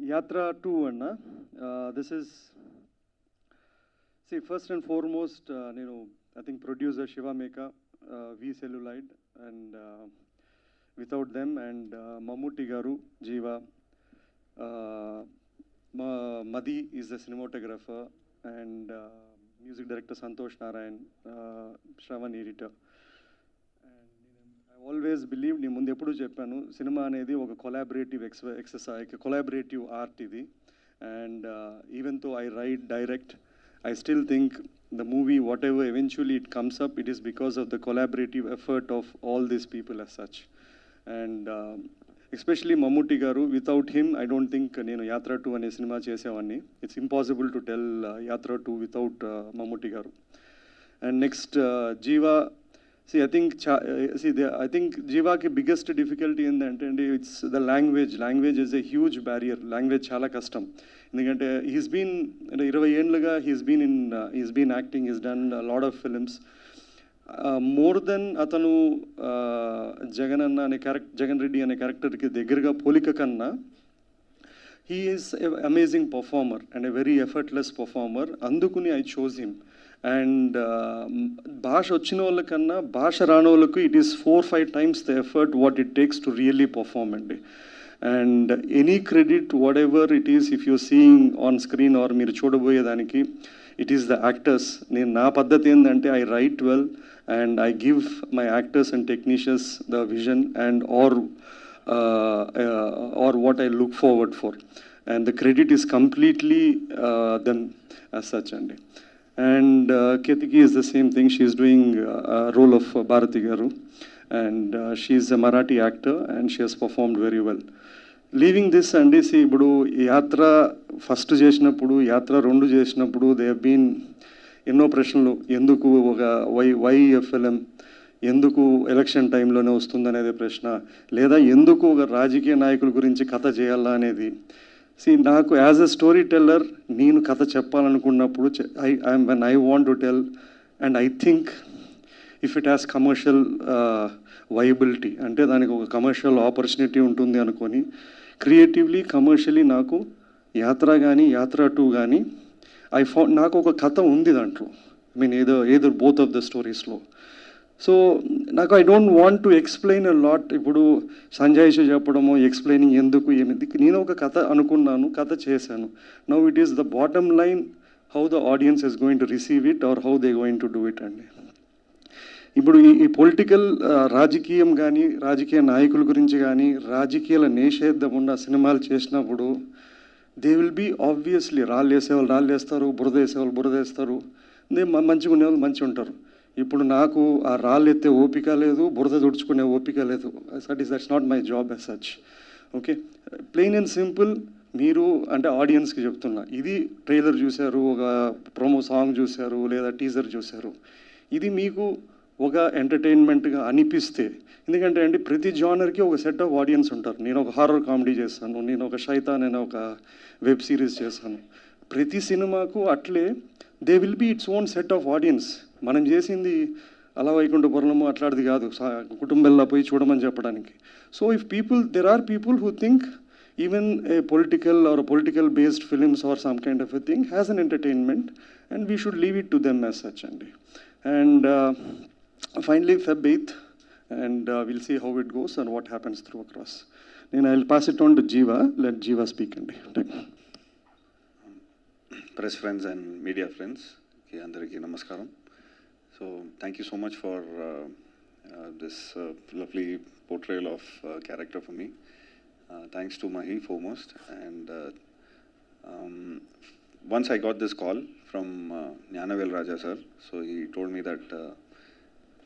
Yatra 2 అన్న this is see first and foremost I think producer Shiva Meka, V Cellulite, and without them, and Mammootty Garu, Jeeva, Madhi is the cinematographer, and music director Santosh Narayan, Shravan editor. I always believed, నేను ముందు ఎప్పుడు చెప్పాను, cinema అనేది ఒక collaborative exercise, collaborative art ఇది. And even తో I right, direct, I still think the movie, whatever eventually it comes up, it is because of the collaborative effort of all these people as such. And especially Mammootty Garu, without him, I don't think నేను యాత్ర 2 అనే cinema చేసేవాడిని. It's impossible to tell యాత్ర 2 without Mammootty Garu. And next, Jeeva. See, I think Jeeva's biggest difficulty in the it's the language. Language is a huge barrier. Language chala custom. ఎందుకంటే he's been 20 ఏళ్ళుగా he's been acting, he's done a lot of films. More than అతను జగన్ అన్న అనే జగన్ రెడ్డి అనే క్యారెక్టర్కి దగ్గరగా పోలిక కన్నా he is an amazing performer and a very effortless performer. అందుకుని I chose him. అండ్ భాష వచ్చిన వాళ్ళకన్నా భాష రాని వాళ్ళకు it is 4-5 times the effort what it takes to really perform అండి. And any credit what it is if you're seeing on screen or మీరు చూడబోయేదానికి ఇట్ ఈస్ ద యాక్టర్స్. నేను నా పద్ధతి ఏంటంటే I write well and I give my actors and technicians the vision and or what I look forward for, and the credit is completely them as such అండి. And Ketiki is the same thing. She is doing a role of Bharati Garu, and she is a Marathi actor and she has performed very well. Leaving this and see ఇప్పుడు యాత్ర first చేసినప్పుడు యాత్ర 2 చేసినప్పుడు they have been ఎన్నో ప్రశ్నలు. ఎందుకు ఒక why film, ఎందుకు ఎలక్షన్ టైంలోనే వస్తుందనేది ప్రశ్న, లేదా ఎందుకు ఒక రాజకీయ నాయకుల గురించి కథ చేయాలా అనేది. నాకు యాజ్ అ స్టోరీ టెల్లర్ నేను కథ చెప్పాలనుకున్నప్పుడు when I want to tell, and I think if it has commercial viability, అంటే దానికి ఒక కమర్షియల్ ఆపర్చునిటీ ఉంటుంది అనుకొని క్రియేటివ్లీ కమర్షియలీ నాకు యాత్ర కానీ యాత్ర 2 కానీ నాకు ఒక కథ ఉంది దాంట్లో. ఐ మీన్ ఏదో బోత్ ఆఫ్ ద స్టోరీస్లో. సో నాకు I don't want to explain a lot. ఇప్పుడు సంజయ్ చెప్పడమో ఎక్స్ప్లెయినింగ్ ఎందుకు ఏమిది, నేను ఒక కథ అనుకున్నాను, కథ చేశాను. Now it is the bottom line how the audience is going to receive it or how they going to do it అండి. ఇప్పుడు ఈ పొలిటికల్ రాజకీయం కానీ రాజకీయ నాయకుల గురించి కానీ రాజకీయాల నిషేధం ఉన్న సినిమాలు చేసినప్పుడు దే విల్ బీ ఆబ్వియస్లీ రాళ్ళు వేసేవాళ్ళు రాళ్ళు వేస్తారు, బురద వేసేవాళ్ళు బురద వేస్తారు, మంచిగా ఉండేవాళ్ళు మంచిగా ఉంటారు. ఇప్పుడు నాకు ఆ రాళ్ళు ఎత్తే ఓపిక లేదు, బురద తుడుచుకునే ఓపిక లేదు. That's not my job as such. Okay, plain and simple. మీరు అంటే ఆడియన్స్కి చెప్తున్నా, ఇది ట్రైలర్ చూశారు, ఒక ప్రోమో సాంగ్ చూశారు, లేదా టీజర్ చూశారు, ఇది మీకు ఒక ఎంటర్టైన్మెంట్గా అనిపిస్తే, ఎందుకంటే అండి ప్రతి జానర్కి ఒక సెట్ ఆఫ్ ఆడియన్స్ ఉంటారు. నేను ఒక హారర్ కామెడీ చేస్తాను, నేను ఒక శైతాన్ అనే ఒక వెబ్ సిరీస్ చేశాను. ప్రతి సినిమాకు అట్లే they will be its own set of audience. మనం చేసింది అలా వైకుంఠపురము అట్లాంటిది కాదు, కుటుంబంలో పోయి చూడమని చెప్పడానికి. So if there are people who think even a political or a political based films or some kind of a thing has an entertainment, and we should leave it to them as such అండి. And finally Feb 8th, and we'll see how it goes and what happens through across. Then I'll pass it on to Jeeva. Let Jeeva speak అండి. Press friends and media friends, అందరికీ నమస్కారం. So thank you so much for this lovely portrayal of character for me. Thanks to Mahi foremost. And once I got this call from Gnanavel Raja sir, so he told me that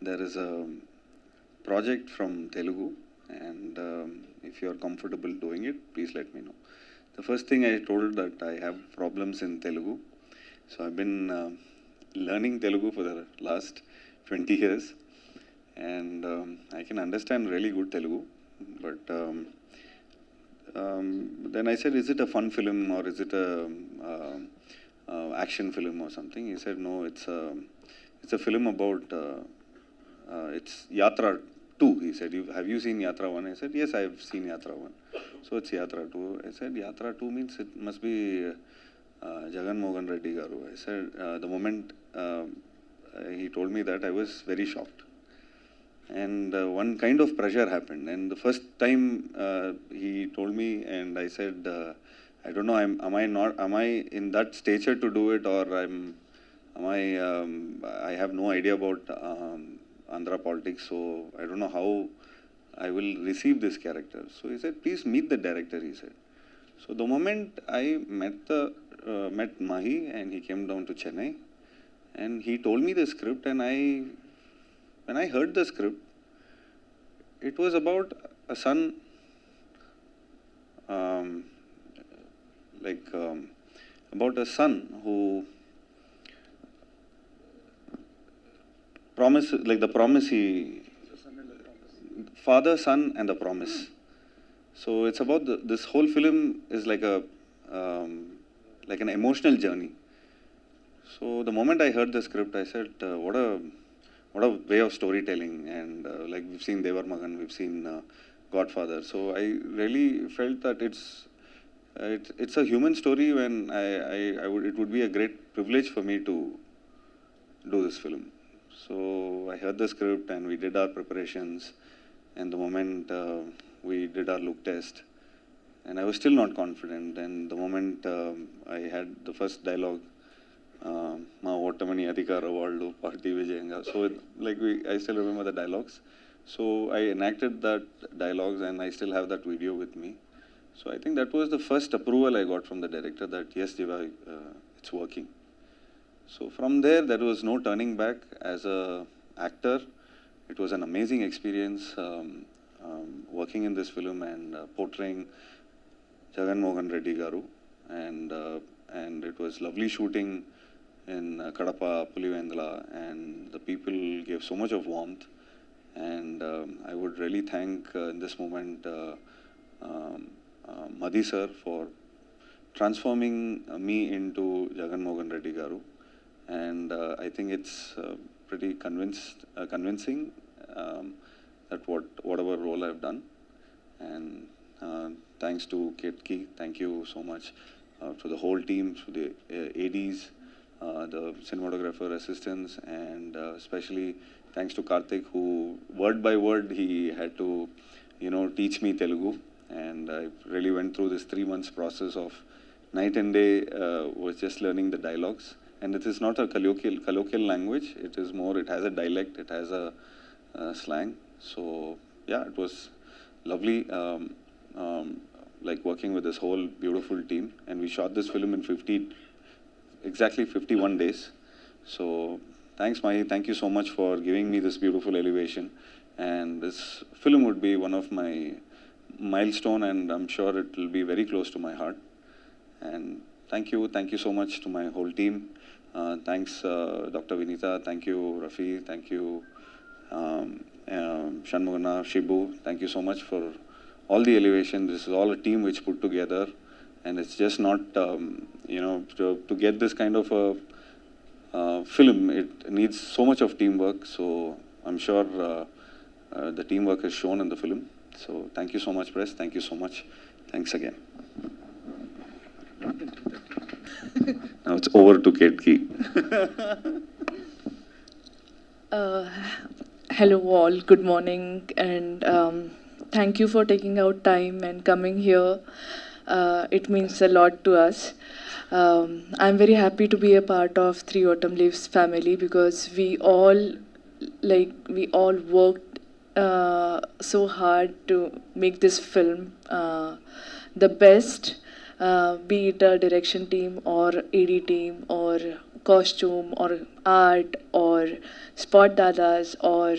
there is a project from Telugu, and if you are comfortable doing it, please let me know. The first thing I told that I have problems in Telugu. So I've been learning Telugu for the last 20 years, and I can understand really good Telugu, but then I said, is it a fun film or is it a action film or something? He said, no, it's a film about it's Yatra 2. He said, have you seen Yatra 1? I said, yes, I have seen Yatra 1. So it's Yatra 2. I said, Yatra 2 means it must be Jagan Mohan Reddy Garu. I said, the moment he told me that, I was very shocked. And one kind of pressure happened. And the first time he told me, and I said, I don't know, am I in that stature to do it, or I have no idea about Andhra politics, so I don't know how I will receive this character. So he said, please meet the director, he said. So the moment I met Mahi, and he came down to Chennai, and he told me the script, and when I heard the script, it was about a son, about a son who promises, like the promise father, son, and the promise. So it's about this whole film is like an emotional journey. So the moment I heard the script, I said, what a way of storytelling. And like we've seen Devar Magan, we've seen Godfather. So I really felt that it's a human story. When it would be a great privilege for me to do this film. So I heard the script, and we did our preparations. And the moment we did our look test, and I was still not confident. And the moment I had the first dialogue, Ma Ottamani Adhikara Valdu Party Vijayanga. So I still remember the dialogues. So I enacted that dialogues, and I still have that video with me. So I think that was the first approval I got from the director that yes, Jiva, it's working. So from there was no turning back. As a actor, it was an amazing experience working in this film and portraying Jagan Mohan Reddy Garu. And it was lovely shooting in Kadapa, Pulivendula, and the people gave so much of warmth. And I would really thank in this moment Madhi sir for transforming me into Jagan Mohan Reddy Garu. And I think it's pretty convincing that whatever role I've done. And thanks to Ketki, thank you so much to the whole team, to the ADs, the cinematographer assistants, and especially thanks to Karthik, who word by word he had to, teach me Telugu. And I really went through this 3 months process of night and day, was just learning the dialogues. And it is not a colloquial language. It is more, it has a dialect, it has a slang. So yeah, it was lovely, like working with this whole beautiful team. And we shot this film in exactly 51 days. So thanks, Mahi. Thank you so much for giving me this beautiful elevation. And this film would be one of my milestone, and I'm sure it will be very close to my heart. And thank you so much to my whole team. Thanks, Dr. Vinita. Thank you, Rafi. Thank you, Shanmugana, Shibu. Thank you so much for all the elevation. This is all a team which put together, and it's just not, to get this kind of a film, it needs so much of teamwork. So I'm sure the teamwork is shown in the film. So thank you so much, press. Thank you so much. Thanks again. Now it's over to Ketki. Hello all, good morning, and thank you for taking out time and coming here. It means a lot to us. I'm very happy to be a part of Three Autumn Leaves family because we all worked so hard to make this film the best. Be it a direction team or AD team or costume or art or spot dadas or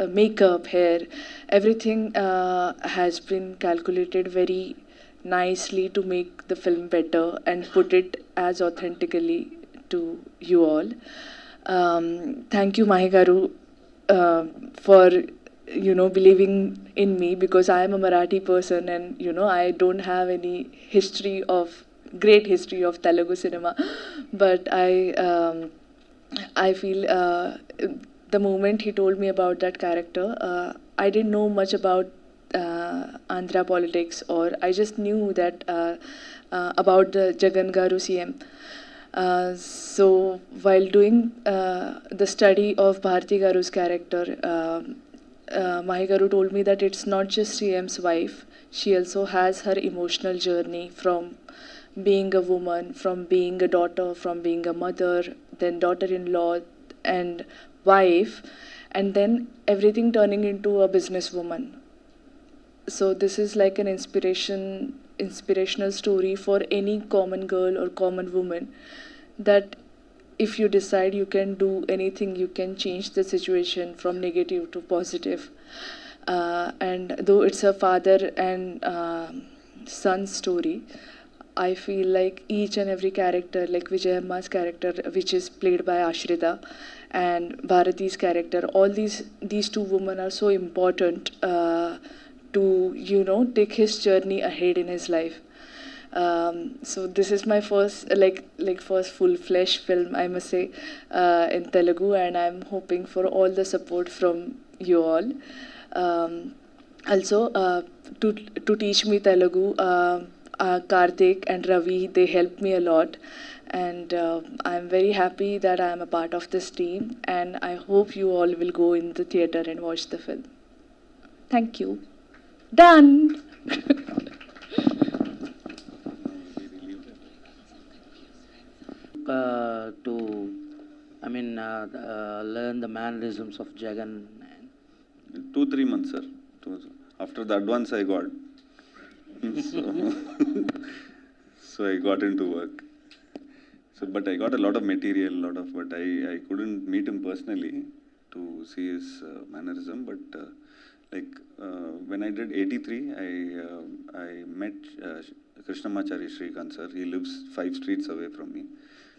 makeup, hair, everything has been calculated very nicely to make the film better and put it as authentically to you all. Thank you, Mahi Garu, for believing in me, because I am a Marathi person and I don't have any great history of Telugu cinema, but I feel the moment he told me about that character, I didn't know much about Andhra politics, or I just knew that about the Jagan Garu CM. So while doing the study of Bharti Garu's character, Mahi Garu told me that it's not just CM's wife. She also has her emotional journey from being a woman, from being a daughter, from being a mother, then daughter-in-law and wife, and then everything turning into a businesswoman. So this is like an inspirational story for any common girl or common woman, that if you decide you can do anything, you can change the situation from negative to positive. And though it's a father and son story, I feel like each and every character, like Vijayamma's character, which is played by Ashrita, and Bharati's character, all these two women are so important to, you know, take his journey ahead in his life. So this is my first first full-fledged film, I must say, in Telugu, and I'm hoping for all the support from you all. Also, to teach me Telugu, Karthik and Ravi, they helped me a lot, and I'm very happy that I'm a part of this team, and I hope you all will go in the theater and watch the film. Thank you. Done. To learn the mannerisms of Jagan. 2-3 months, sir. After the advance I got. So I got into work. So, but I got a lot of material, but I couldn't meet him personally to see his mannerism. But when I did 83, I met Krishnamachari Shrikant, sir. He lives 5 streets away from me.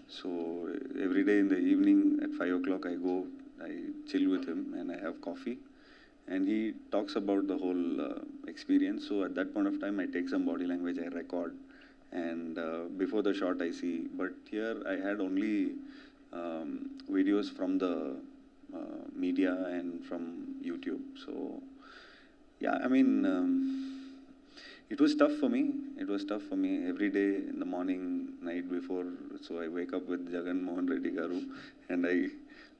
So every day in the evening at 5 o'clock I go, I chill with him and I have coffee. And he talks about the whole experience. So at that point of time, I take some body language, I record. And before the shot, I see. But here I had only videos from the media and from YouTube. So, yeah, I mean, it was tough for me. It was tough for me every day in the morning, night before. So I wake up with Jagan Mohan Reddy Garu, and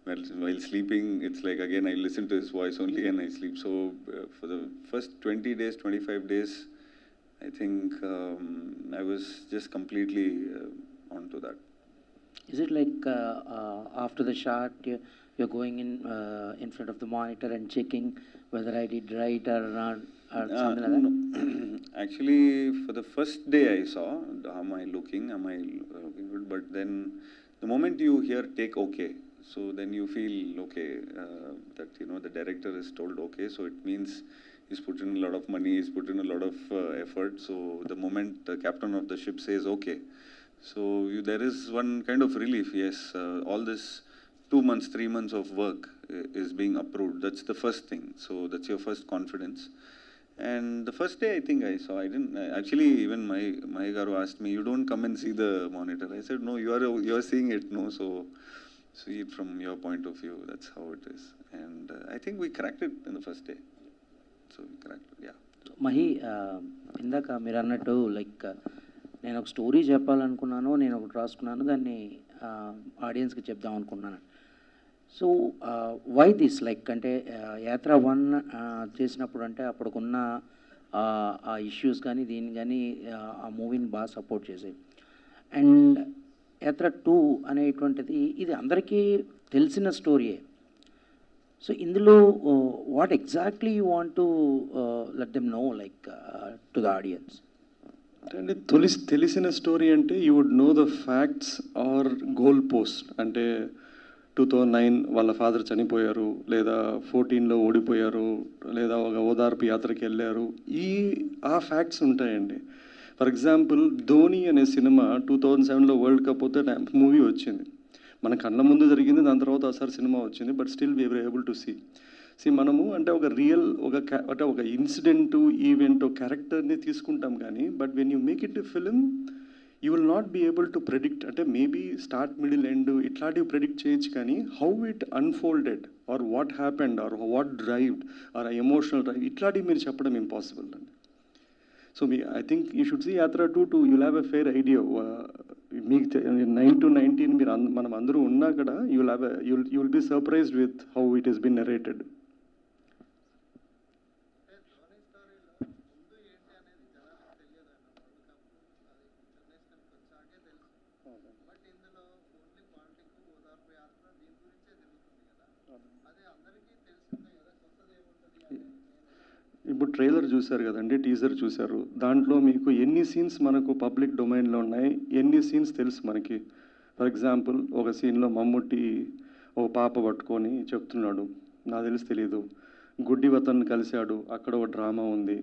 while sleeping, it's like, again, I listen to his voice only and I sleep. So for the first 20 days, 25 days, I think I was just completely onto that. Is it like after the shot, you're going in front of the monitor and checking whether I did right or not, or something like that? No. Actually, for the first day I saw, how am I looking good? But then the moment you hear take okay, so then you feel okay, that, you know, the director is told okay, so it means he's put in a lot of money, he's put in a lot of effort. So the moment the captain of the ship says okay, so there is one kind of relief. Yes, all this 2 months, 3 months of work is being approved. That's the first thing. So that's your first confidence. And the first day I think I saw, I didn't, actually even my Garu asked me, you don't come and see the monitor. I said, no, you are seeing it, no, so see it from your point of view. That's how it is. And I think we cracked it in the first day. So we cracked it, yeah. Mahi, ఇందాక మీరు అన్నట్టు like నేను ఒక story చెప్పాలనుకున్నాను, నేను ఒకటి రాసుకున్నాను, దాన్ని ఆడియన్స్కి చెప్దాం అనుకున్నాను. సో వై దిస్ లైక్ అంటే యాత్ర 1 చేసినప్పుడు అంటే అప్పటికున్న ఆ ఇష్యూస్ కానీ దీన్ని కానీ ఆ మూవీని బాగా సపోర్ట్ చేసాయి. అండ్ యాత్ర 2 అనేటువంటిది ఇది అందరికీ తెలిసిన స్టోరీయే. సో ఇందులో what exactly you want to let them know like to the audience? అంటే తెలిసిన స్టోరీ అంటే you would know the facts or goal post. అంటే 2009 వాళ్ళ ఫాదర్ చనిపోయారు, లేదా 14లో ఓడిపోయారు, లేదా ఒక ఓదార్పు యాత్రకి వెళ్ళారు, ఆ ఫ్యాక్ట్స్ ఉంటాయండి. ఫర్ ఎగ్జాంపుల్ ధోని అనే సినిమా 2007లో వరల్డ్ కప్ వస్తే మూవీ వచ్చింది, మన కళ్ళ ముందు జరిగింది, దాని తర్వాత ఒకసారి సినిమా వచ్చింది, but still we were able to see మనము అంటే ఒక రియల్ అంటే ఒక ఇన్సిడెంటు ఈవెంట్ క్యారెక్టర్ని తీసుకుంటాం కానీ, but when you make it a film you will not be able to predict. అంటే మేబీ స్టార్ట్ మిడిల్ ఎండ్ ఇట్లాంటివి ప్రెడిక్ట్ చేయొచ్చు, కానీ how it unfolded or what happened or what drived or emotional drive ఇట్లాంటివి మీరు చెప్పడం impossible అండి. So I think you should see Yatra 2 to you'll have a fair idea. మీకు 9 to 19 మీరు మనం అందరూ ఉన్నా కూడా you will be surprised with how it is been narrated. ఇప్పుడు ట్రైలర్ చూశారు కదండి, టీజర్ చూశారు. దాంట్లో మీకు ఎన్ని సీన్స్ మనకు పబ్లిక్ డొమైన్లో ఉన్నాయి, ఎన్ని సీన్స్ తెలుసు మనకి. ఫర్ ఎగ్జాంపుల్ ఒక సీన్లో మమ్ముట్టి ఓ పాప పట్టుకొని చెప్తున్నాడు, నాకు తెలియదు. గుడ్డివతను కలిశాడు, అక్కడ ఒక డ్రామా ఉంది.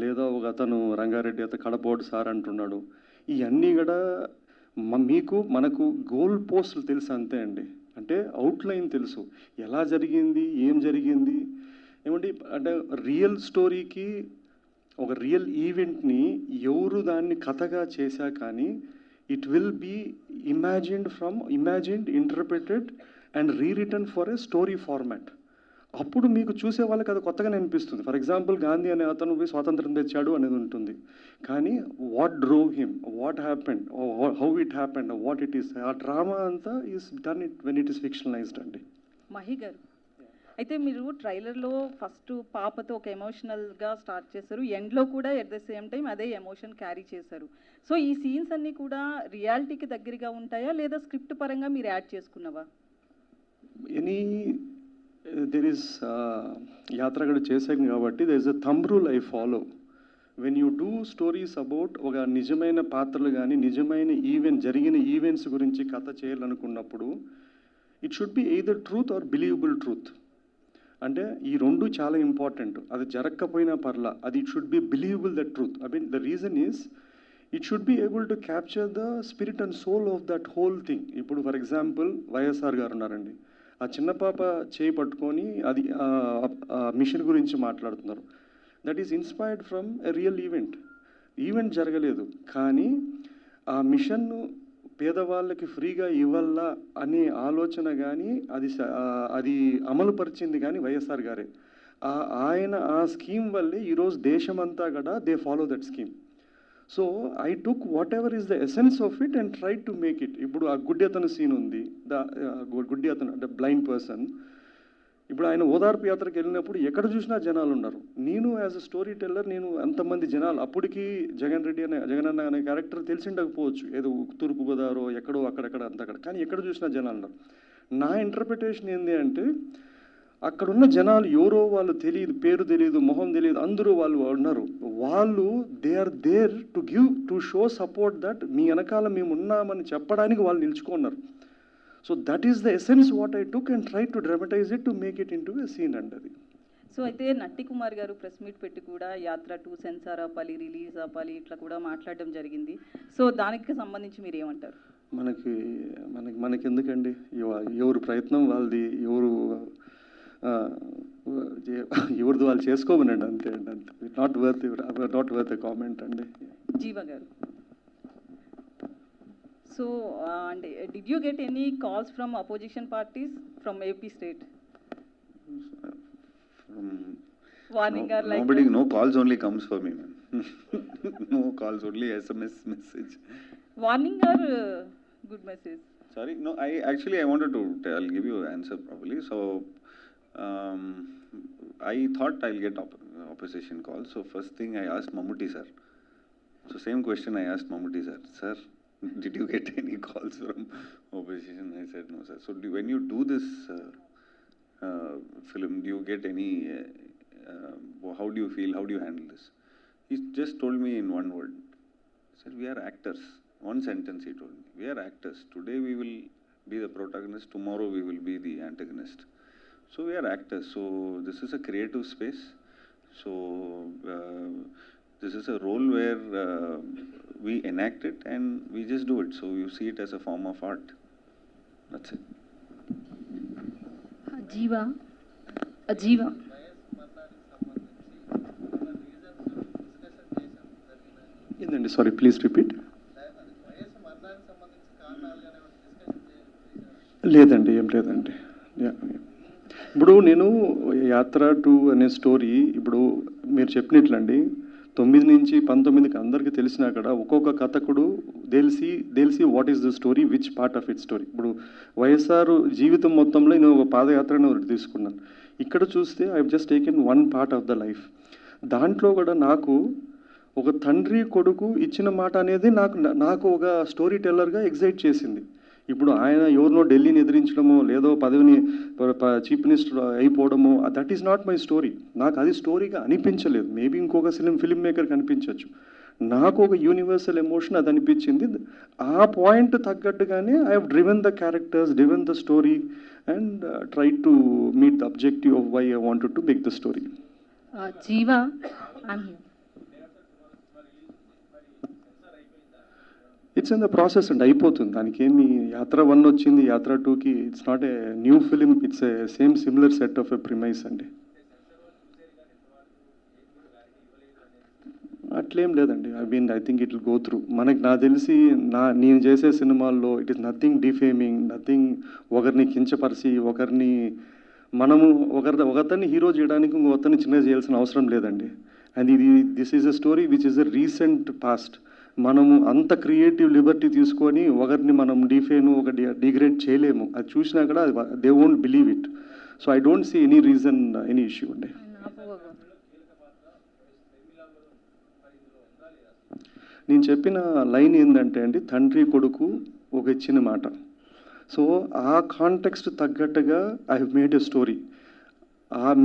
లేదా ఒక అతను రంగారెడ్డి అతను కడపోడు సార్ అంటున్నాడు. ఇవన్నీ కూడా మీకు మనకు గోల్ పోస్టులు తెలుసు అంతే అండి. అంటే అవుట్లైన్ తెలుసు, ఎలా జరిగింది, ఏం జరిగింది. ఏమంటే అంటే రియల్ స్టోరీకి ఒక రియల్ ఈవెంట్ని ఎవరు దాన్ని కథగా చేశా కానీ it will be imagined interpreted and rewritten for a story format. అప్పుడు మీకు చూసే వాళ్ళకి అది కొత్తగానే అనిపిస్తుంది. ఫర్ ఎగ్జాంపుల్ గాంధీ అనే అతను పోయి స్వాతంత్రం తెచ్చాడు అనేది ఉంటుంది, కానీ what drove him, what happened, how it happened, what it is, ఆ డ్రామా అంతా is done it when it is fictionalized అండి. మహి గారు, అయితే మీరు ట్రైలర్లో ఫస్ట్ పాపతో ఒక ఎమోషనల్గా స్టార్ట్ చేశారు, ఎండ్లో కూడా ఎట్ ద సేమ్ టైం అదే ఎమోషన్ క్యారీ చేశారు. సో ఈ సీన్స్ అన్నీ కూడా రియాలిటీకి దగ్గరగా ఉంటాయా లేదా స్క్రిప్ట్ పరంగా మీరు యాడ్ చేసుకున్నవా? దెర్ ఈస్ యాత్ర కూడా చేశాం కాబట్టి there is a thumb rule I follow. When you do stories about ఒక నిజమైన పాత్రలు కానీ నిజమైన జరిగిన ఈవెంట్స్ గురించి కథ చేయాలనుకున్నప్పుడు it should be either truth or believable truth. అంటే ఈ రెండు చాలా ఇంపార్టెంట్. అది జరగకపోయినా పర్లా, అది it should be believable the truth. I mean the reason is it should be able to capture the spirit and soul of that whole thing. ఇప్పుడు for example YSR garu ఉన్నారండి, ఆ చిన్న పాప చేయి పట్టుకొని అది మిషన్ గురించి మాట్లాడుతున్నారు. That is inspired from a real event జరగలేదు, కానీ ఆ మిషన్ను పేదవాళ్ళకి ఫ్రీగా ఇవ్వాలా అనే ఆలోచన కానీ అది అమలు పరిచింది కానీ వైఎస్ఆర్ గారే. ఆయన ఆ స్కీమ్ వల్లే ఈరోజు దేశమంతా కూడా they follow that scheme. So I took what ever is the essence of it and try to make it. ఇప్పుడు ఆ గుడ్డి అతను సీన్ ఉంది, గుడ్డి అతను అంటే బ్లైండ్ పర్సన్. ఇప్పుడు ఆయన ఓదార్పు యాత్రకు వెళ్ళినప్పుడు ఎక్కడ చూసినా జనాలు ఉన్నారు. నేను యాజ్ అ స్టోరీ టెల్లర్ నేను అంతమంది జనాలు, అప్పటికి జగనన్న అనే క్యారెక్టర్ తెలిసిండకపోవచ్చు, ఏదో తూర్పుగోదావరి ఎక్కడో అక్కడక్కడ అంతక్కడ, కానీ ఎక్కడ చూసినా జనాలు ఉన్నారు. నా ఇంటర్ప్రిటేషన్ ఏంటి అంటే అక్కడున్న జనాలు ఎవరో వాళ్ళు తెలియదు, పేరు తెలియదు, మొహం తెలియదు, అందరూ వాళ్ళు ఉన్నారు. వాళ్ళు they are there to show support that మీ వెనకాల మేము ఉన్నామని చెప్పడానికి వాళ్ళు నిల్చుకున్నారు. So that is the essence what I took and try to dramatize it to make it into a scene అండి అది. సో అయితే నట్టి కుమార్ గారు ప్రెస్ మీట్ పెట్టి కూడా యాత్ర 2 సెన్సార్ ఆపాలి, రిలీజ్ ఆపాలి, ఇట్లా కూడా మాట్లాడడం జరిగింది. సో దానికి సంబంధించి మీరు ఏమంటారు? మనకి ఎందుకండి, ఎవరు ప్రయత్నం వాళ్ళది, ఎవరిది వాళ్ళు చేసుకోమనండి అంతే అండి. అంతే, నాట్ వర్త్ ఎ కామెంట్ అండి. జీవ గారు, so and did you get any calls from opposition parties from AP state? Warning or like nobody, no calls only comes for me, man. No calls, only SMS message. Warning or good message? Sorry, no, I wanted to I'll give you an answer probably. So I thought I'll get opposition calls. So first thing I asked Mammootty sir. So same question I asked Mammootty sir. Sir, did you get any calls from opposition? I said no, sir. So when you do this film, do you get any? How do you feel? How do you handle this? He just told me in one word. He said, "We are actors." One sentence he told me. We are actors. Today we will be the protagonist. Tomorrow we will be the antagonist. So we are actors. So this is a creative space. So this is a role where we enact it and we just do it. So you see it as a form of art. That's it. Ajiva. ఏందండి, sorry please repeat. లేదండి, ఏం లేదండి. ఇప్పుడు నేను యాత్ర 2 అనే story ఇప్పుడు మీరు చెప్పినట్లండి 9 నుంచి 19కి అందరికీ తెలిసినా కూడా ఒక్కొక్క కథకుడు తెలిసి what is the story, which part of it story. ఇప్పుడు వైఎస్ఆర్ జీవితం మొత్తంలో నేను ఒక పాదయాత్రను ఒకటి తీసుకున్నాను. ఇక్కడ చూస్తే I just taken one part of the life. దాంట్లో కూడా నాకు ఒక తండ్రి కొడుకు ఇచ్చిన మాట అనేది నాకు ఒక స్టోరీ టెల్లర్గా ఎగ్జైట్ చేసింది. ఇప్పుడు ఆయన ఎవరినో ఢిల్లీని ఎదిరించడమో లేదో పదవిని చీఫ్ మినిస్టర్ అయిపోవడమో, that is not my story. నాకు అది స్టోరీగా అనిపించలేదు. మేబీ ఇంకొక ఫిల్మ్ మేకర్కి అనిపించవచ్చు. నాకు ఒక యూనివర్సల్ ఎమోషన్ అది అనిపించింది. ఆ పాయింట్ తగ్గట్టుగానే I have driven the characters, driven the story and try to meet the objective of why I wanted to make the story. Jiva, I'm here. It's in the process అండి, అయిపోతుంది. దానికి ఏమి యాత్ర 1 వచ్చింది, యాత్ర 2కి it's not a new film, it's a same similar set of a premise అండి. అట్లేం లేదండి. I think it will go through. నాకు తెలిసి నేను చేసే సినిమాల్లో it is nothing defaming, nothing ఒకరిని కించపరిచి మనము ఒకతన్ని హీరో చేయడానికి ఇంకొకతన్ని చిన్నగా చేయాల్సిన అవసరం లేదండి. And this is a story which is a recent past. మనము అంత క్రియేటివ్ లిబర్టీ తీసుకొని ఒకరిని మనం డిగ్రేడ్ చేయలేము. అది చూసినా కూడా they won't believe it. So I don't see any reason, any issue అండి. నేను చెప్పిన లైన్ ఏంటంటే అండి, తండ్రి కొడుకు ఒక ఇచ్చిన మాట. సో ఆ కాంటెక్స్ట్ తగ్గట్టుగా I have made a story.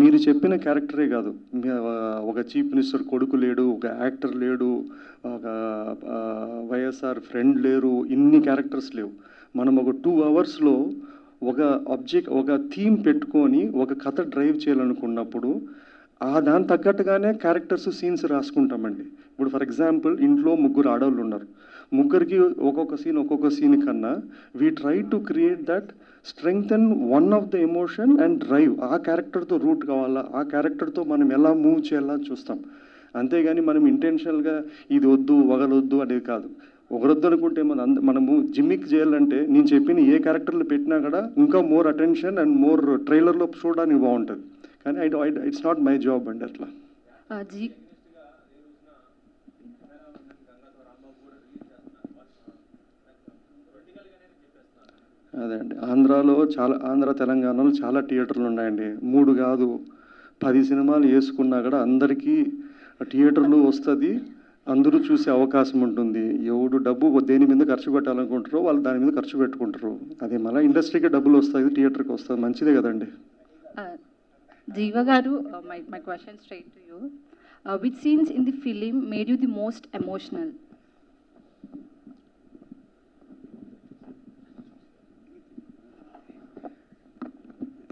మీరు చెప్పిన క్యారెక్టరే కాదు, ఒక చీఫ్ మినిస్టర్ కొడుకు లేడు, ఒక యాక్టర్ లేడు, ఒక వైఎస్ఆర్ ఫ్రెండ్ లేరు, ఇన్ని క్యారెక్టర్స్ లేవు. మనం ఒక 2 అవర్స్లో ఒక థీమ్ పెట్టుకొని ఒక కథ డ్రైవ్ చేయాలనుకున్నప్పుడు దాని తగ్గట్టుగానే క్యారెక్టర్స్, సీన్స్ రాసుకుంటామండి. ఇప్పుడు ఫర్ ఎగ్జాంపుల్ ఇంట్లో 3 ఆడవాళ్ళు ఉన్నారు. ముగ్గురికి ఒక్కొక్క సీన్ కన్నా we try to create that strengthen one of the emotion and drive. ఆ క్యారెక్టర్తో రూట్ కావాలా, ఆ క్యారెక్టర్తో మనం ఎలా మూవ్ చేయాలా చూస్తాం. అంతేగాని మనం ఇంటెన్షనల్గా ఇది వద్దు వగలొద్దు అనేది కాదు. ఒకరొద్దు అనుకుంటే మనము జిమ్మిక్ చేయాలంటే నేను చెప్పిన ఏ క్యారెక్టర్లు పెట్టినా కూడా ఇంకా మోర్ అటెన్షన్ అండ్ మోర్ ట్రైలర్లో చూడడానికి బాగుంటుంది. కానీ ఇట్స్ నాట్ మై జాబ్ అండి అట్లా. అదే అండి, ఆంధ్ర తెలంగాణలో చాలా థియేటర్లు ఉన్నాయండి. 3 కాదు 10 సినిమాలు వేసుకున్నా కూడా అందరికీ థియేటర్లు వస్తుంది, అందరూ చూసే అవకాశం ఉంటుంది. ఎవడు డబ్బు దేని మీద ఖర్చు పెట్టాలనుకుంటారో వాళ్ళు దాని మీద ఖర్చు పెట్టుకుంటారు. అది మళ్ళీ ఇండస్ట్రీకి డబ్బులు వస్తుంది, థియేటర్కి వస్తుంది, మంచిదే కదండి. Jiva garu, my question straight to you. Which scenes in the film made you the most emotional?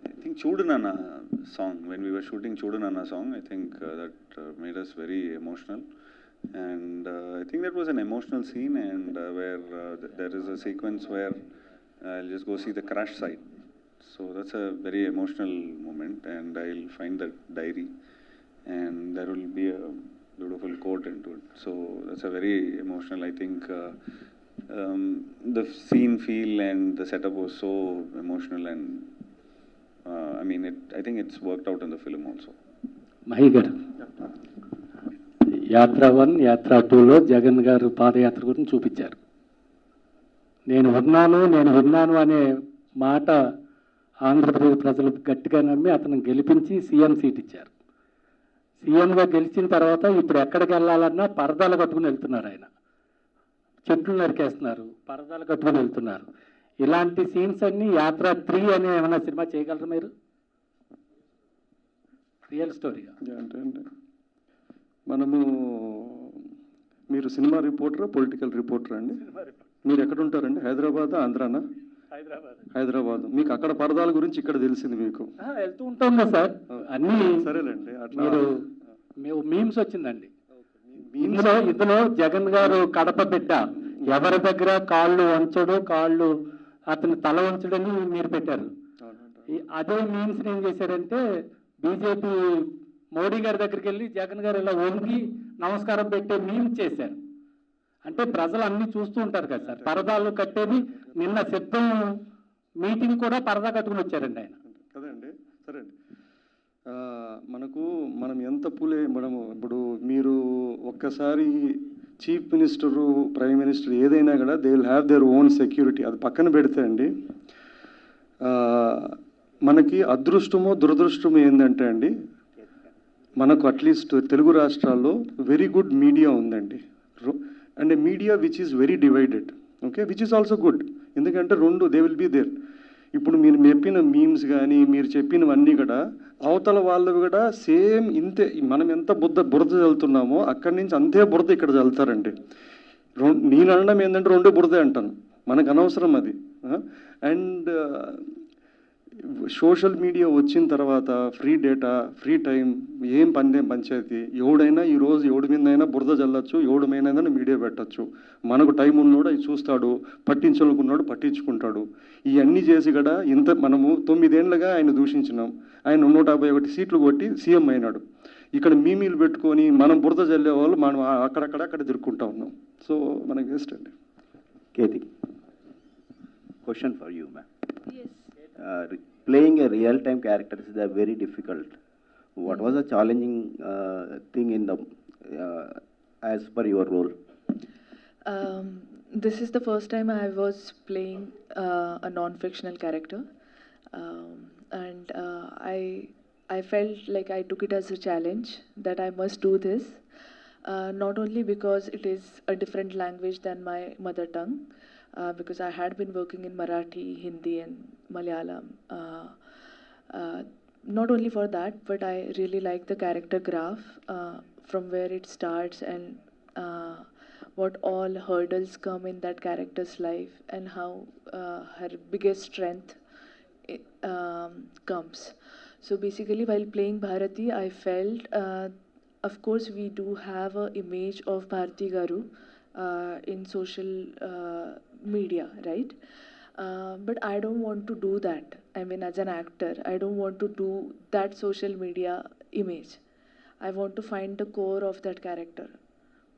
I think Chudu Nana song, when we were shooting Chudu Nana song, I think that made us very emotional. And I think that was an emotional scene, and where there is a sequence where I'll just go see the crash site. So that's a very emotional moment, and I'll find that diary, and there will be a beautiful quote into it. So that's a very emotional, I think the scene feel and the setup was so emotional, and I think it's worked out in the film also. Mahi గారు, యాత్ర 1, యాత్ర 2లో జగన్ గారు పాదయాత్ర గురించి చూపించారు. నేను విన్నాను అనే మాట ఆంధ్రప్రదేశ్ ప్రజలు గట్టిగా నమ్మి అతను గెలిపించి సీఎం సీట్ ఇచ్చారు. సీఎంగా గెలిచిన తర్వాత ఇప్పుడు ఎక్కడికి వెళ్ళాలన్నా పరదాలు కట్టుకుని వెళ్తున్నారు. ఆయన చెట్లు నరికేస్తున్నారు, పరదాలు కట్టుకుని వెళ్తున్నారు. ఇలాంటి సీన్స్ అన్నీ యాత్ర 3 అనే ఏమైనా సినిమా చేయగలరు మీరు? రియల్ స్టోరీగా అంటే మీరు సినిమా రిపోర్టరా, పొలిటికల్ రిపోర్టరా అండి? మీరు ఎక్కడ ఉంటారండి? హైదరాబాద్, ఆంధ్రానా? హైదరాబాద్. మీకు అక్కడ పరదాల గురించి ఇక్కడ తెలిసింది మీకు? వెళ్తూ ఉంటాం కదా సార్ అన్నీ. సరేలేండి, అట్లా మీమ్స్ వచ్చిందండి. ఇందులో జగన్ గారు కడప బిడ్డ, ఎవరి దగ్గర కాళ్ళు వంచడు, అతని తల వంచడని మీరు పెట్టారు. అదే మీమ్స్ ఏం చేశారంటే బీజేపీ మోడీ గారి దగ్గరికి వెళ్ళి జగన్ గారు ఇలా వంగి నమస్కారం పెట్టే మీమ్స్ చేశారు. అంటే ప్రజలు అన్నీ చూస్తూ ఉంటారు కదా సార్. పరదాలు కట్టేది నిన్న సిద్ధం మీటింగ్ కూడా పరదా కట్టుకుని వచ్చారండి ఆయన. కదండి. సరే అండి. మనం ఎంత మనము ఇప్పుడు మీరు ఒక్కసారి చీఫ్ మినిస్టరు, ప్రైమ్ మినిస్టర్ ఏదైనా కూడా they will have their own security. అది పక్కన పెడితే అండి, మనకి అదృష్టమో దురదృష్టమో ఏంటంటే అండి, మనకు అట్లీస్ట్ తెలుగు రాష్ట్రాల్లో వెరీ గుడ్ మీడియా ఉందండి. And media which is very divided, okay, which is also good. ఎందుకంటే రెండు దే విల్ బీ దేర్. ఇప్పుడు మీరు చెప్పిన మీమ్స్ కానీ మీరు చెప్పినవన్నీ కూడా అవతల వాళ్ళు కూడా సేమ్ ఇంతే. మనం ఎంత బురద చల్లుతున్నామో అక్కడి నుంచి అంతే బురద ఇక్కడ చల్లుతారండి. నేను అనడం ఏంటంటే రెండు బురదే అంటాను, మనకు అనవసరం అది. అండ్ సోషల్ మీడియా వచ్చిన తర్వాత ఫ్రీ డేటా, ఫ్రీ టైం, ఏం పంచాయతీ. ఎవడైనా ఈరోజు ఎవడి మీదైనా బురద చల్లచ్చు, ఎవడి మీదైనా మీడియా పెట్టచ్చు. మనకు టైం ఉన్నోడు అవి చూస్తాడు, పట్టించాలనుకున్నాడు పట్టించుకుంటాడు. ఇవన్నీ చేసి కూడా మనము 9 ఏళ్ళుగా ఆయన దూషించినాం. ఆయన 151 సీట్లు కొట్టి సీఎం అయినాడు. ఇక్కడ మీమీలు పెట్టుకొని మనం బురద చల్లే వాళ్ళు మనం అక్కడ తిరుక్కుంటా ఉన్నాం. సో మనకి వేస్ట్ అండి. Katie, question for you, ma'am. Yes. Playing a real-time character is very difficult. What was the challenging thing in the as per your role? This is the first time I was playing a non-fictional character, and I felt like I took it as a challenge that I must do this. Not only because it is a different language than my mother tongue, because I had been working in Marathi, Hindi and Malayalam. Not only for that, but I really like the character graph, from where it starts and what all hurdles come in that character's life and how her biggest strength comes. So basically, while playing Bharati, I felt, of course, we do have an image of Bharati Garu in social media, right? But I don't want to do that. I mean, as an actor, I don't want to do that social media image. I want to find the core of that character,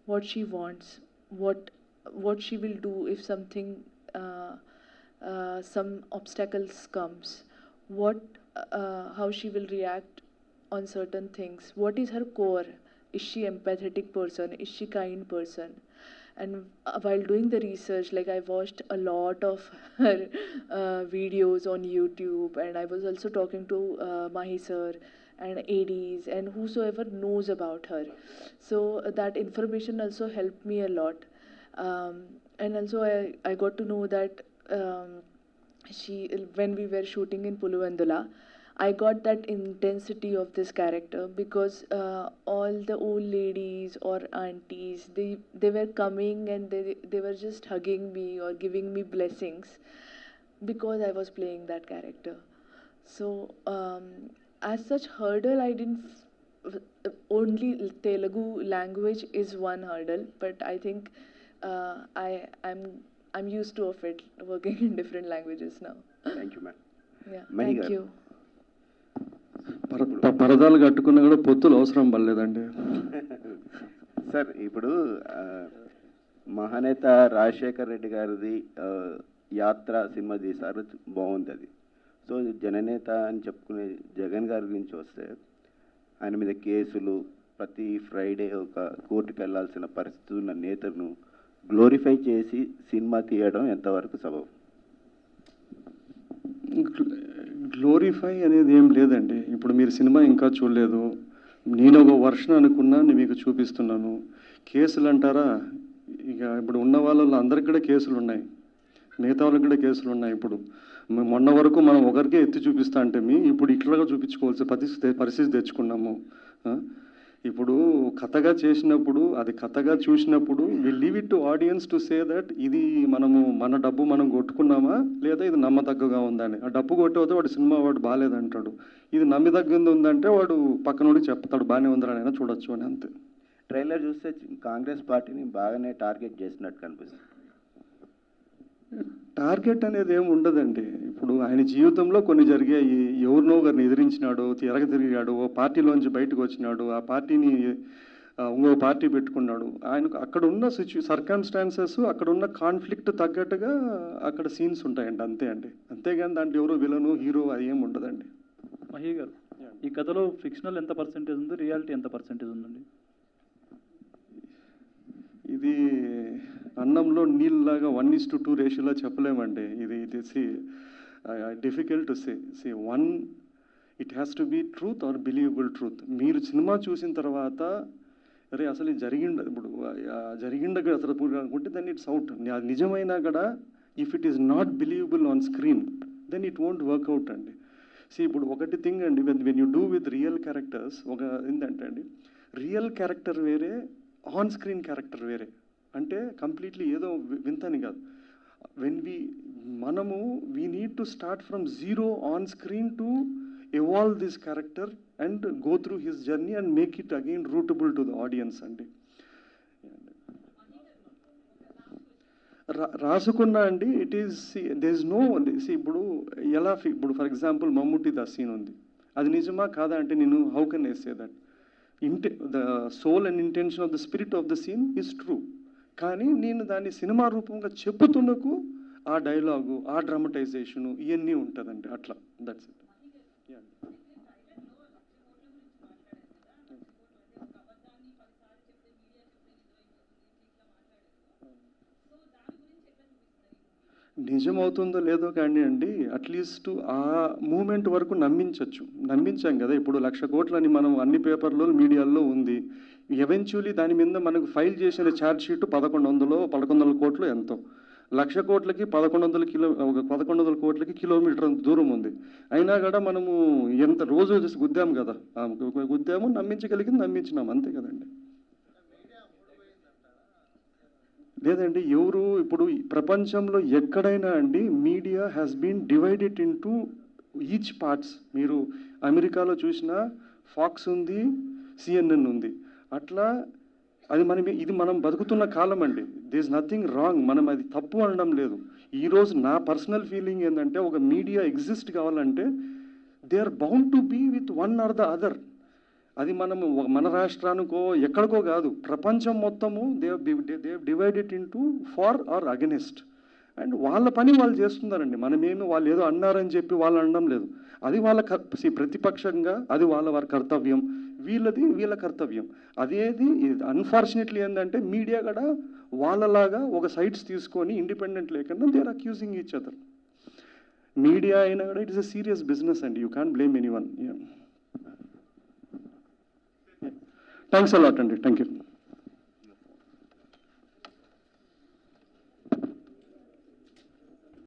what she wants, what she will do if something, some obstacles comes, how she will react on certain things. What is her core? Is she empathetic person? Is she kind person? And while doing the research, like I watched a lot of her videos on YouTube, and I was also talking to Mahi sir and ADs and whosoever knows about her. So that information also helped me a lot. And also I got to know that when we were shooting in Puluvandula, I got that intensity of this character because all the old ladies or aunties, they were coming and they were just hugging me or giving me blessings because I was playing that character. So as such hurdle, I didn't only Telugu language is one hurdle, but I think I'm used to of it working in different languages now. Thank you, ma'am. Yeah, Mahi thank garu. you. పరదాలు కట్టుకున్నా కూడా పొత్తులు అవసరం పడలేదండి. Sir, ఇప్పుడు మహానేత రాజశేఖర్ రెడ్డి గారిది యాత్ర cinema తీశారు, బాగుంది అది. సో జననేత అని చెప్పుకునే జగన్ గారి గురించి వస్తే ఆయన మీద కేసులు, ప్రతి ఫ్రైడే ఒక కోర్టుకు వెళ్లాల్సిన పరిస్థితి ఉన్న నేతను గ్లోరిఫై చేసి సినిమా తీయడం ఎంతవరకు సబబు? గ్లోరిఫై అనేది ఏం లేదండి. ఇప్పుడు మీరు సినిమా ఇంకా చూడలేదు, నేను ఒక వర్షన్ అనుకున్నా మీకు చూపిస్తున్నాను. కేసులు అంటారా, ఇక ఇప్పుడు ఉన్న వాళ్ళలో అందరికి కూడా కేసులు ఉన్నాయి, మిగతా వాళ్ళకి కూడా కేసులు ఉన్నాయి. ఇప్పుడు మొన్న వరకు మనం ఒకరికే ఎత్తి చూపిస్తా అంటే ఇప్పుడు ఇట్లాగా చూపించుకోవాల్సిన పరిస్థితి తెచ్చుకున్నాము. ఇప్పుడు కథగా చేసినప్పుడు, అది కథగా చూసినప్పుడు we leave it to audience to say that ఇది మన డబ్బు మనం కొట్టుకున్నామా లేదా ఇది నమ్మదగ్గగా ఉందని. ఆ డబ్బు కొట్టేపోతే వాడు సినిమా వాడు బాగాలేదంటాడు, ఇది నమ్మదగ్గంది ఉందంటే వాడు పక్కనోడికి చెప్తాడు బాగానే ఉందని అయినా చూడొచ్చు అని, అంతే. ట్రైలర్ చూస్తే కాంగ్రెస్ పార్టీని బాగానే టార్గెట్ చేసినట్టు కనిపిస్తుంది. టార్గెట్ అనేది ఏమి ఉండదండి. ఇప్పుడు ఆయన జీవితంలో కొన్ని జరిగాయి, ఎవరినో ఒకరిని ఎదిరించినాడు, తిరిగాడు, ఓ పార్టీలోంచి బయటకు వచ్చినాడు, ఆ పార్టీని ఇంకో పార్టీ పెట్టుకున్నాడు. ఆయనకు అక్కడ ఉన్న సర్కమ్స్టాన్సెస్, అక్కడ ఉన్న కాన్ఫ్లిక్ట్ తగ్గట్టుగా అక్కడ సీన్స్ ఉంటాయండి, అంతే అండి. అంతేగాని దాంట్లో ఎవరో విలను హీరో అది ఏమి ఉండదండి. మహి గారు, ఈ కథలో ఫిక్షనల్ ఎంత పర్సెంటేజ్ ఉంది, రియాలిటీ ఎంత పర్సెంటేజ్ ఉందండి? ఇది అన్నంలో నీళ్ళలాగా 1:2 రేషియోలో చెప్పలేమండి. ఇది difficult to say one. It has to be truth or believable truth. మీరు సినిమా చూసిన తర్వాత అరే అసలు ఇది జరిగిండ అసలు అనుకుంటే దెన్ ఇట్స్ అవుట్. నిజమైనా కూడా if it is not believable on screen then it won't work out అండి. ఇప్పుడు ఒకటి థింగ్ అండి, when you do with real characters, ఒక ఏంటంటే అండి, రియల్ క్యారెక్టర్ వేరే, ఆన్ స్క్రీన్ క్యారెక్టర్ వేరే. అంటే కంప్లీట్లీ ఏదో వింతని కాదు. మనము we need to start from zero on screen to evolve this character and go through his journey and make it again rootable to the audience అండి. రాసుకున్నా అండి, it is there is no ఇప్పుడు ఇప్పుడు for example Mammootty the scene ఉంది, అది నిజమా కాదా అంటే నేను how can I say that the soul and intention of the spirit of the scene is true. కానీ నేను దాన్ని సినిమా రూపంగా చెప్పుతున్నకు ఆ డైలాగు, ఆ డ్రామటైజేషను ఇవన్నీ ఉంటుందండి, అట్లా. That's it. నిజం అవుతుందో లేదో కానీ అండి, అట్లీస్ట్ ఆ మూమెంట్ వరకు నమ్మించాం కదా. ఇప్పుడు 1,00,000 కోట్లని మనం అన్ని పేపర్లో మీడియాల్లో ఉంది. ఎవెన్చువలీ దాని మీద మనకు ఫైల్ చేసిన ఛార్జ్ షీట్ 1,100 కోట్లు ఎంతో. 1,00,000 కోట్లకి 1,100 కోట్లకి కిలోమీటర్ దూరం ఉంది. అయినా కూడా మనము ఎంత రోజు గుద్దాము కదా, గుద్దాము, నమ్మించగలిగింది నమ్మించినాం, అంతే కదండి. లేదండి, ఎవరు ఇప్పుడు ప్రపంచంలో ఎక్కడైనా అండి media has been divided into each parts. మీరు అమెరికాలో చూసినా ఫాక్స్ ఉంది, CNN ఉంది. అట్లా అది మనం బతుకుతున్న కాలం అండి. దే ఇస్ నథింగ్ రాంగ్, మనం అది తప్పు అనడం లేదు. ఈరోజు నా పర్సనల్ ఫీలింగ్ ఏంటంటే, ఒక మీడియా ఎగ్జిస్ట్ కావాలంటే they are bound to be with one or the other. అది మనము మన రాష్ట్రానికో ఎక్కడికో కాదు, ప్రపంచం మొత్తము they divided into for or against. And వాళ్ళ పని వాళ్ళు చేస్తున్నారండి. మనమేమి వాళ్ళు ఏదో అన్నారని చెప్పి వాళ్ళు అనడం లేదు. అది వాళ్ళ ప్రతిపక్షంగా అది వారి కర్తవ్యం, వీళ్ళ కర్తవ్యం. అదేది అన్ఫార్చునేట్లీ ఏంటంటే మీడియా కూడా వాళ్ళలాగా ఒక సైడ్స్ తీసుకొని ఇండిపెండెంట్ లేకుండా they are accusing each other. Media అయినా కూడా it is a serious business అండి, you can't blame anyone. Thanks a lot, Andy. Thank you.